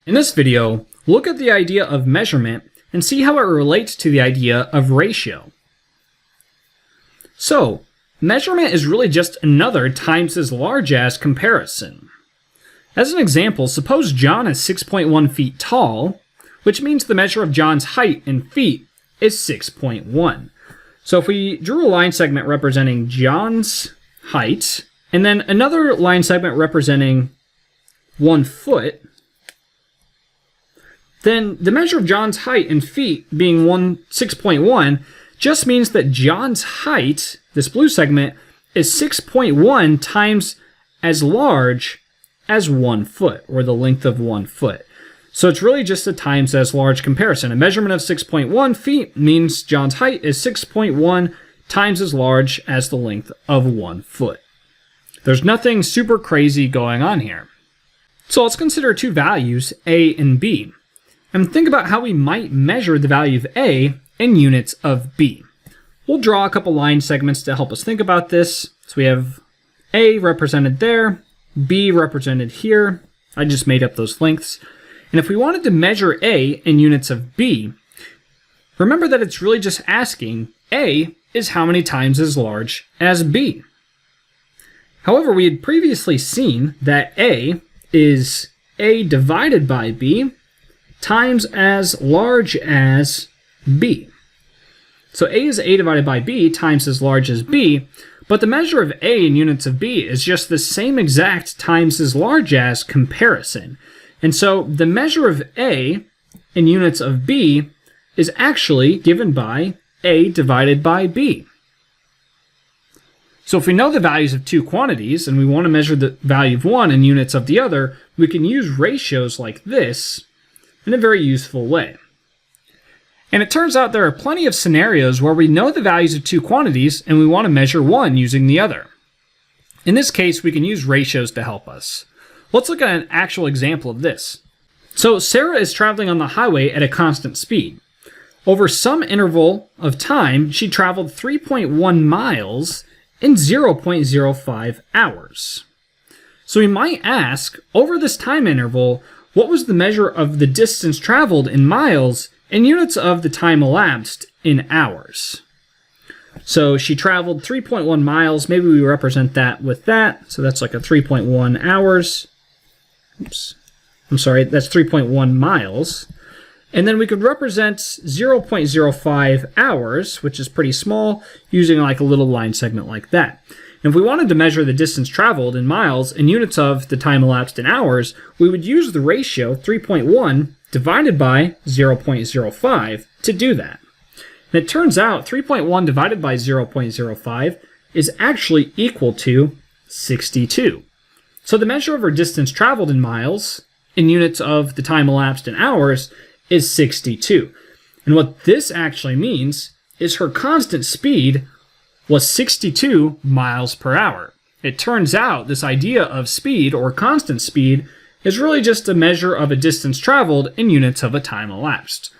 In this video, look at the idea of measurement and see how it relates to the idea of ratio. So, measurement is really just another times as large as comparison. As an example, suppose John is 6.1 feet tall, which means the measure of John's height in feet is 6.1. So if we drew a line segment representing John's height, and then another line segment representing 1 foot, then the measure of John's height in feet being 6.1 just means that John's height, this blue segment, is 6.1 times as large as 1 foot, or the length of 1 foot. So it's really just a times as large comparison. A measurement of 6.1 feet means John's height is 6.1 times as large as the length of 1 foot. There's nothing super crazy going on here. So let's consider two values, A and B, and think about how we might measure the value of A in units of B. We'll draw a couple line segments to help us think about this. So we have A represented there, B represented here. I just made up those lengths. And if we wanted to measure A in units of B, remember that it's really just asking A is how many times as large as B. However, we had previously seen that A is A divided by B times as large as B. So A is A divided by B times as large as B, but the measure of A in units of B is just the same exact times as large as comparison. And so the measure of A in units of B is actually given by A divided by B. So if we know the values of two quantities and we want to measure the value of one in units of the other, we can use ratios like this in a very useful way. And it turns out there are plenty of scenarios where we know the values of two quantities and we want to measure one using the other. In this case, we can use ratios to help us. Let's look at an actual example of this. So Sarah is traveling on the highway at a constant speed. Over some interval of time, she traveled 3.1 miles in 0.05 hours. So we might ask, over this time interval, what was the measure of the distance traveled in miles in units of the time elapsed in hours? So she traveled 3.1 miles. Maybe we represent that with that. So that's like a 3.1 hours. Oops. I'm sorry, that's 3.1 miles. And then we could represent 0.05 hours, which is pretty small, using like a little line segment like that. And if we wanted to measure the distance traveled in miles in units of the time elapsed in hours, we would use the ratio 3.1 divided by 0.05 to do that. And it turns out 3.1 divided by 0.05 is actually equal to 62. So the measure of her distance traveled in miles in units of the time elapsed in hours is 62. And what this actually means is her constant speed was 62 miles per hour. It turns out this idea of speed or constant speed is really just a measure of a distance traveled in units of a time elapsed.